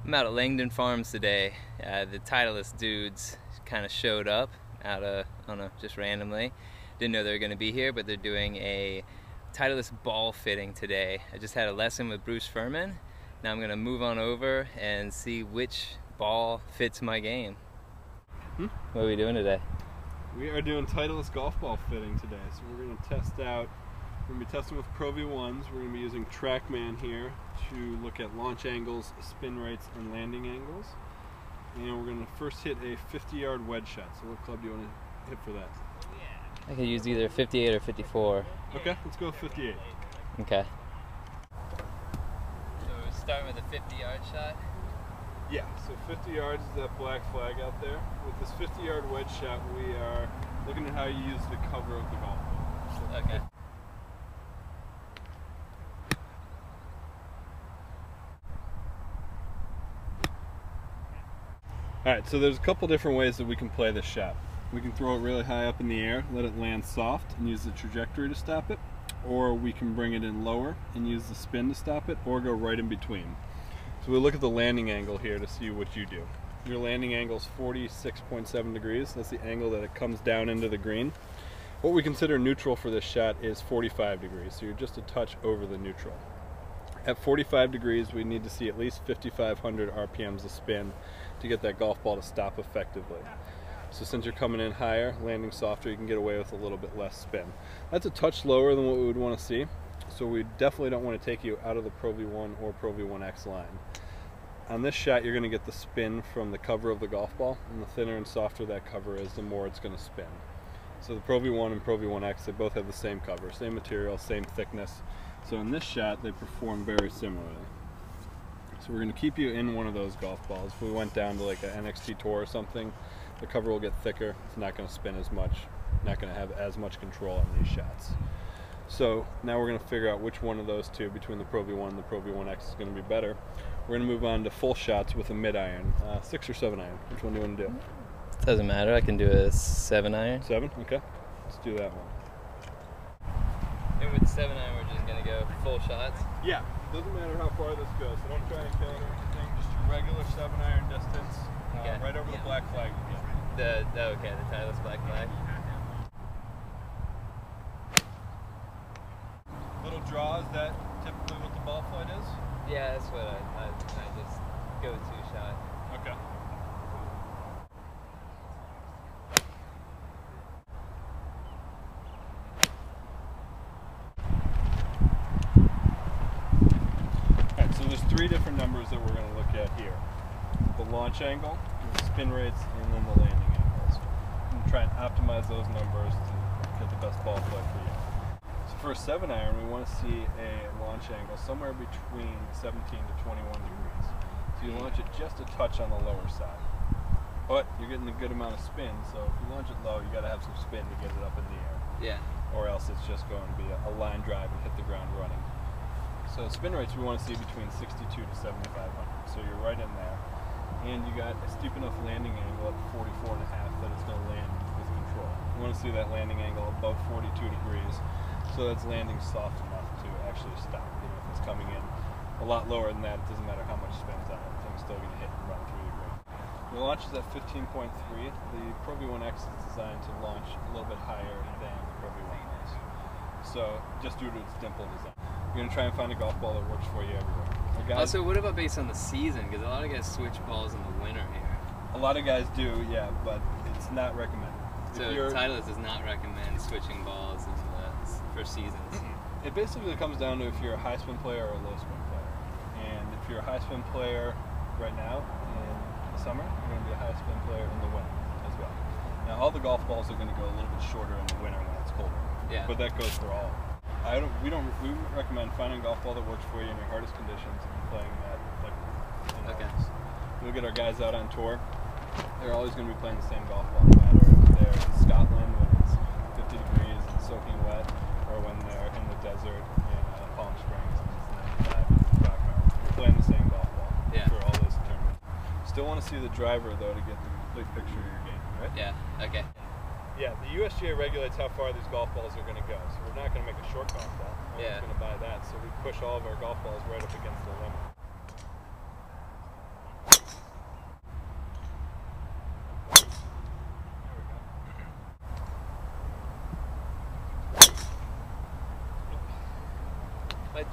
I'm out at Langdon Farms today. The Titleist dudes kind of showed up out of, I don't know, just randomly. Didn't know they were going to be here, but they're doing a Titleist ball fitting today. I just had a lesson with Bruce Furman. Now I'm going to move on over and see which ball fits my game. What are we doing today? We are doing Titleist golf ball fitting today. So we're going to test out, we're going to be testing with Pro V1s. We're going to be using TrackMan here to look at launch angles, spin rates, and landing angles. And we're going to first hit a 50-yard wedge shot. So what club do you want to hit for that? I could use either 58 or 54. Okay, let's go with 58. Okay. So we're starting with a 50-yard shot? Yeah, so 50 yards is that black flag out there. With this 50-yard wedge shot, we are looking at how you use the cover of the golf ball. Okay. Alright, so there's a couple different ways that we can play this shot. We can throw it really high up in the air, let it land soft, and use the trajectory to stop it. Or we can bring it in lower and use the spin to stop it, or go right in between. So we'll look at the landing angle here to see what you do. Your landing angle is 46.7 degrees. That's the angle that it comes down into the green. What we consider neutral for this shot is 45 degrees, so you're just a touch over the neutral. At 45 degrees, we need to see at least 5,500 RPMs of spin to get that golf ball to stop effectively. So since you're coming in higher, landing softer, you can get away with a little bit less spin. That's a touch lower than what we would want to see. So we definitely don't want to take you out of the Pro V1 or Pro V1X line. On this shot, you're going to get the spin from the cover of the golf ball, and the thinner and softer that cover is, the more it's going to spin. So the Pro V1 and Pro V1X, they both have the same cover, same material, same thickness. So in this shot, they perform very similarly. So we're going to keep you in one of those golf balls. If we went down to like an NXT Tour or something, the cover will get thicker. It's not going to spin as much, not going to have as much control on these shots. So now we're going to figure out which one of those two between the Pro V1 and the Pro V1X is going to be better. We're going to move on to full shots with a mid iron, 6 or 7 iron. Which one do you want to do? Doesn't matter. I can do a 7 iron. 7? Okay. Let's do that one. And with 7 iron, we're just going to go full shots? Yeah. Doesn't matter how far this goes. So don't try and kill it or anything. Just your regular 7 iron distance, Okay. right over the black flag again. Okay, the Titleist black flag. Little draw, is that typically what the ball flight is? Yeah, that's what I just go 2 shot. Okay. Alright, so there's 3 different numbers that we're going to look at here. The launch angle, the spin rates, and then the landing angles. I'm going to try and optimize those numbers to get the best ball flight for you. So for a 7 iron, we want to see a launch angle somewhere between 17 to 21 degrees. So you launch it just a touch on the lower side. But you're getting a good amount of spin, so if you launch it low, you got to have some spin to get it up in the air. Yeah. Or else it's just going to be a line drive and hit the ground running. So spin rates we want to see between 62 to 7,500. So you're right in there. And you got a steep enough landing angle at 44.5 that it's going to land with control. You want to see that landing angle above 42 degrees, so that's landing soft enough to actually stop. You know, if it's coming in a lot lower than that, it doesn't matter how much spin's on it, the thing's still going to hit and run through the green. The launch is at 15.3. The Pro V1X is designed to launch a little bit higher than the Pro V1X. So, just due to its dimple design. You're going to try and find a golf ball that works for you everywhere. Also, what about based on the season? Because a lot of guys switch balls in the winter here. A lot of guys do, yeah, but it's not recommended. So Titleist does not recommend switching balls in for seasons. It basically comes down to if you're a high spin player or a low spin player. And if you're a high spin player right now in the summer, you're going to be a high spin player in the winter as well. Now all the golf balls are going to go a little bit shorter in the winter when it's colder. Yeah. But that goes for all. We recommend finding a golf ball that works for you in your hardest conditions and playing that like Okay. We'll get our guys out on tour. They're always going to be playing the same golf ball, no matter if they're in Scotland when it's 50 degrees and soaking wet, or when they're in the desert in Palm Springs and it's 95 in Rockmore. We're playing the same golf ball for all those tournaments. Still want to see the driver though to get the complete picture of your game, right? Yeah. Okay. Yeah, the USGA regulates how far these golf balls are going to go, so we're not going to make a short golf ball. No one's going to buy that, so we push all of our golf balls right up against the limit.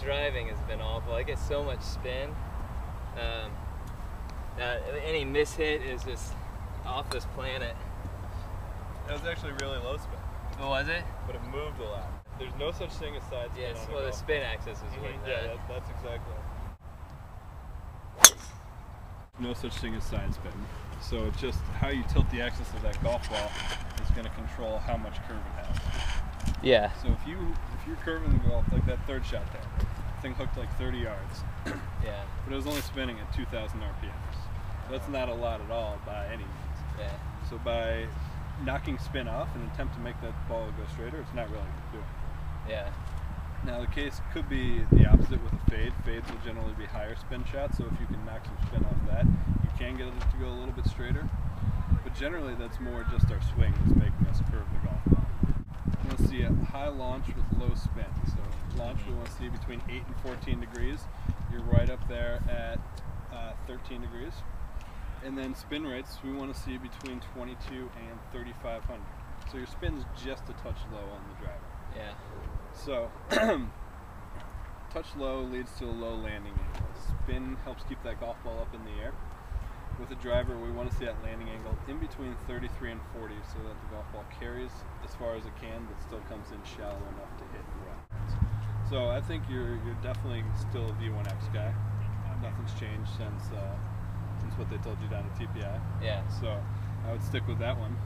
driving has been awful. I get so much spin. Any mishit is just off this planet. That was actually really low spin. Oh, was it? But it moved a lot. There's no such thing as side spin. Yes, well, the spin axis is what. Yeah, that's exactly. No such thing as side spin. So it's just how you tilt the axis of that golf ball is going to control how much curve it has. Yeah. So if you're curving the golf like that third shot there, the thing hooked like 30 yards. Yeah. But it was only spinning at 2,000 RPMs. So that's not a lot at all by any means. Yeah. So by knocking spin off and attempt to make that ball go straighter, it's not really going to do it. Yeah. Now the case could be the opposite with a fade. Fades will generally be higher spin shots, so if you can knock some spin off that, you can get it to go a little bit straighter. But generally that's more just our swing that's making us curve the golf ball. We want to see a high launch with low spin. So launch we want to see between 8 and 14 degrees. You're right up there at 13 degrees. And then spin rates we want to see between 22 and 3,500. So your spin's just a touch low on the driver. Yeah. So, touch low leads to a low landing angle. Spin helps keep that golf ball up in the air. With a driver, we want to see that landing angle in between 33 and 40 so that the golf ball carries as far as it can but still comes in shallow enough to hit the rock. So I think you're definitely still a V1X guy. Nothing's changed since what they told you down at TPI. Yeah. So I would stick with that one.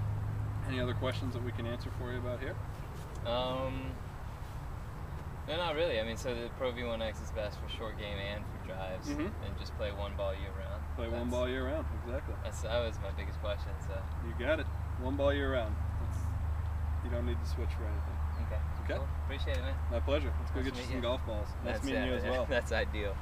Any other questions that we can answer for you about here? No, not really. I mean, so the Pro V1X is best for short game and for drives, and just play one ball year round. Play one ball year round, exactly. That was my biggest question. So you got it. One ball year round. You don't need to switch for anything. Okay. Okay. Cool. Appreciate it, man. My pleasure. Let's go Nice get to you meet some you. golf balls. Nice meeting you as well. That's ideal.